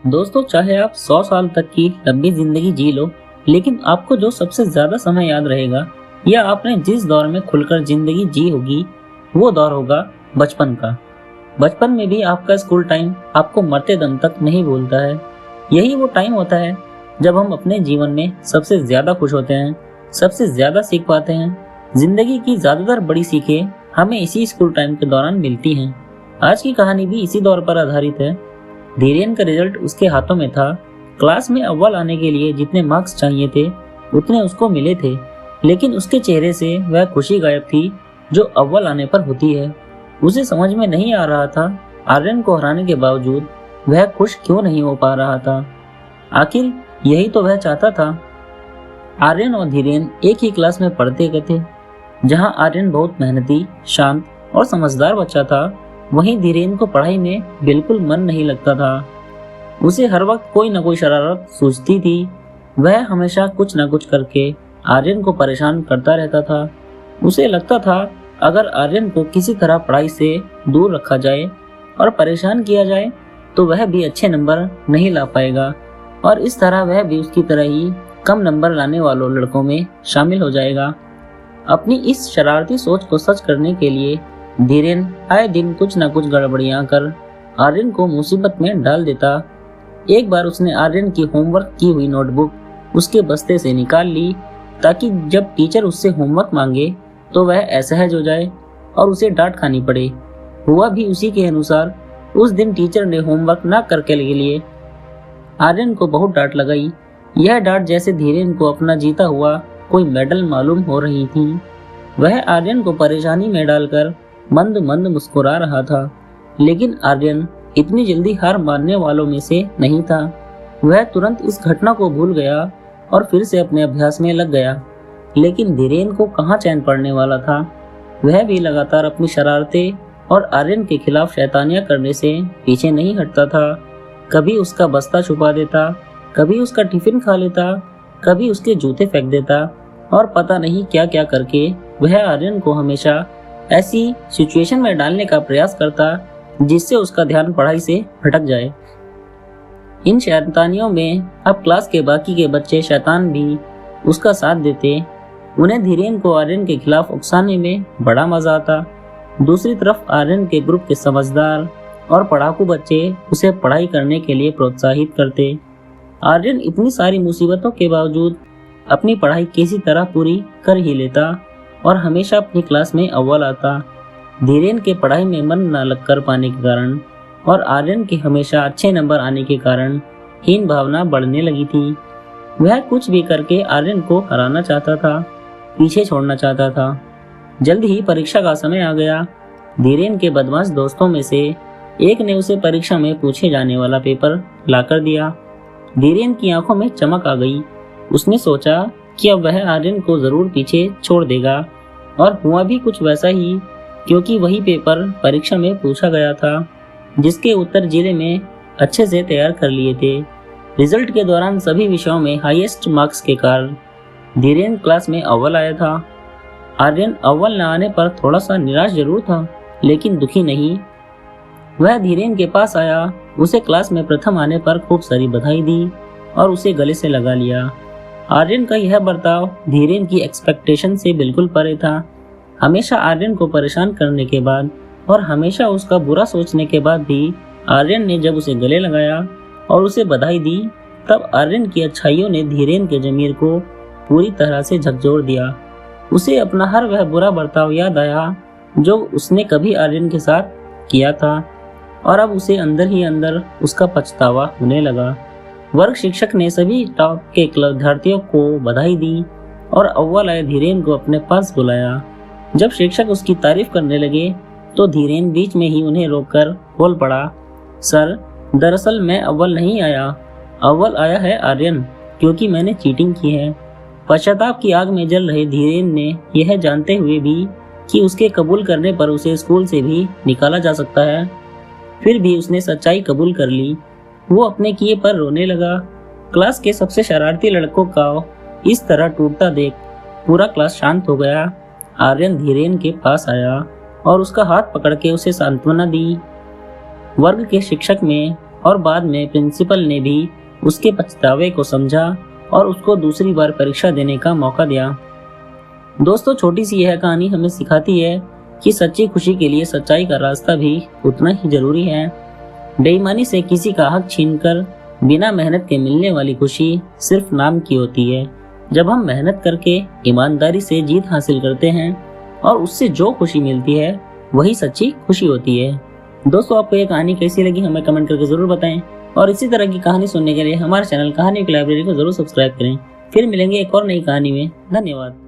दोस्तों, चाहे आप 100 साल तक की लंबी जिंदगी जी लो, लेकिन आपको जो सबसे ज्यादा समय याद रहेगा या आपने जिस दौर में खुलकर जिंदगी जी होगी, वो दौर होगा बचपन का। बचपन में भी आपका स्कूल टाइम आपको मरते दम तक नहीं भूलता है। यही वो टाइम होता है जब हम अपने जीवन में सबसे ज्यादा खुश होते हैं, सबसे ज्यादा सीख पाते हैं। जिंदगी की ज्यादातर बड़ी सीखें हमें इसी स्कूल टाइम के दौरान मिलती हैं। आज की कहानी भी इसी दौर पर आधारित है। धीरेन का रिजल्ट उसके हाथों में था। क्लास में अव्वल आने के लिए जितने मार्क्स चाहिए थे उतने उसको मिले थे, लेकिन उसके चेहरे से वह खुशी गायब थी जो अव्वल आने पर होती है। उसे समझ में नहीं आ रहा था आर्यन को हराने के बावजूद वह खुश क्यों नहीं हो पा रहा था। आखिर यही तो वह चाहता था। आर्यन और धीरेन एक ही क्लास में पढ़ते थे। जहां आर्यन बहुत मेहनती, शांत और समझदार बच्चा था, वहीं धीरेन को पढ़ाई में बिल्कुल मन नहीं लगता था। उसे हर वक्त कोई न कोई शरारत सूझती थी। वह हमेशा कुछ न कुछ करके आर्यन को परेशान करता रहता था। उसे लगता था अगर आर्यन को किसी तरह पढ़ाई से दूर रखा जाए और परेशान किया जाए तो वह भी अच्छे नंबर नहीं ला पाएगा और इस तरह वह भी उसकी तरह ही कम नंबर लाने वालों लड़कों में शामिल हो जाएगा। अपनी इस शरारती सोच को सच करने के लिए धीरेन आए दिन कुछ न कुछ गड़बड़ियां कर आर्यन को मुसीबत में डाल देता। एक बार उसने आर्यन की होमवर्क की हुई नोटबुक उसके बस्ते से निकाल ली ताकि जब टीचर उससे होमवर्क मांगे तो वह असहज हो जाए और उसे डांट खानी पड़े। हुआ भी उसी के अनुसार। उस दिन टीचर ने होमवर्क न करके लिए आर्यन को बहुत डांट लगाई। यह डांट जैसे धीरेन को अपना जीता हुआ कोई मेडल मालूम हो रही थी। वह आर्यन को परेशानी में डालकर मंद मंद मुस्कुरा रहा था, लेकिन आर्यन इतनी जल्दी हार मानने वालों में से नहीं था। वह तुरंत इस घटना को भूल गया और फिर से अपने अभ्यास में लग गया। लेकिन धीरेन को कहाँ चैन पड़ने वाला था। वह भी लगातार अपनी शरारतें और आर्यन के खिलाफ शैतानियां करने से पीछे नहीं हटता था। कभी उसका बस्ता छुपा देता, कभी उसका टिफिन खा लेता, कभी उसके जूते फेंक देता और पता नहीं क्या क्या करके वह आर्यन को हमेशा ऐसी सिचुएशन में डालने का प्रयास करता जिससे उसका ध्यान पढ़ाई से भटक जाए। इन शैतानियों में अब क्लास के बाकी के बच्चे शैतान भी उसका साथ देते। उन्हें धीरेन को आर्यन के खिलाफ उकसाने में बड़ा मजा आता। दूसरी तरफ आर्यन के ग्रुप के समझदार और पढ़ाकू बच्चे उसे पढ़ाई करने के लिए प्रोत्साहित करते। आर्यन इतनी सारी मुसीबतों के बावजूद अपनी पढ़ाई किसी तरह पूरी कर ही लेता और हमेशा अपनी क्लास में अव्वल आता। धीरेन के पढ़ाई में मन न लग कर पाने के कारण और आर्यन के हमेशा अच्छे नंबर आने के कारण हीन भावना बढ़ने लगी थी। वह कुछ भी करके आर्यन को हराना चाहता था, पीछे छोड़ना चाहता था। जल्द ही परीक्षा का समय आ गया। धीरेन के बदमाश दोस्तों में से एक ने उसे परीक्षा में पूछे जाने वाला पेपर लाकर दिया। धीरेन की आंखों में चमक आ गई। उसने सोचा कि अब वह आर्यन को जरूर पीछे छोड़ देगा, और हुआ भी कुछ वैसा ही, क्योंकि वही पेपर परीक्षा में पूछा गया था जिसके उत्तर जिले में अच्छे से तैयार कर लिए थे। रिजल्ट के दौरान सभी विषयों में हाईएस्ट मार्क्स के कारण धीरेन क्लास में अव्वल आया था। आर्यन अव्वल न आने पर थोड़ा सा निराश जरूर था, लेकिन दुखी नहीं। वह धीरेन के पास आया, उसे क्लास में प्रथम आने पर खूब सारी बधाई दी और उसे गले से लगा लिया। आर्यन का यह बर्ताव धीरेन की एक्सपेक्टेशन से बिल्कुल परे था। हमेशा आर्यन को परेशान करने के बाद और हमेशा उसका बुरा सोचने के बाद भी आर्यन ने जब उसे गले लगाया और उसे बधाई दी, तब आर्यन की अच्छाइयों ने धीरेन के जमीर को पूरी तरह से झकझोर दिया। उसे अपना हर वह बुरा बर्ताव याद आया जो उसने कभी आर्यन के साथ किया था, और अब उसे अंदर ही अंदर उसका पछतावा होने लगा। वर्ग शिक्षक ने सभी टॉप के विद्यार्थियों को बधाई दी और अव्वल आए धीरेन को अपने पास बुलाया। जब शिक्षक उसकी तारीफ करने लगे तो धीरेन बीच में ही उन्हें रोककर बोल पड़ा, सर, दरअसल मैं अव्वल नहीं आया, अव्वल आया है आर्यन, क्योंकि मैंने चीटिंग की है। पश्चाताप की आग में जल रहे धीरेन ने यह जानते हुए भी कि उसके कबूल करने पर उसे स्कूल से भी निकाला जा सकता है, फिर भी उसने सच्चाई कबूल कर ली। वो अपने किए पर रोने लगा। क्लास के सबसे शरारती लड़कों का इस तरह टूटता देख पूरा क्लास शांत हो गया। आर्यन धीरेन के पास आया और उसका हाथ पकड़ के उसे सांत्वना दी। वर्ग के शिक्षक में और बाद में प्रिंसिपल ने भी उसके पछतावे को समझा और उसको दूसरी बार परीक्षा देने का मौका दिया। दोस्तों, छोटी सी यह कहानी हमें सिखाती है कि सच्ची खुशी के लिए सच्चाई का रास्ता भी उतना ही जरूरी है। बेईमानी से किसी का हक छीनकर बिना मेहनत के मिलने वाली खुशी सिर्फ नाम की होती है। जब हम मेहनत करके ईमानदारी से जीत हासिल करते हैं और उससे जो खुशी मिलती है वही सच्ची खुशी होती है। दोस्तों, आपको ये कहानी कैसी लगी हमें कमेंट करके जरूर बताएं और इसी तरह की कहानी सुनने के लिए हमारे चैनल कहानी की लाइब्रेरी को जरूर सब्सक्राइब करें। फिर मिलेंगे एक और नई कहानी में। धन्यवाद।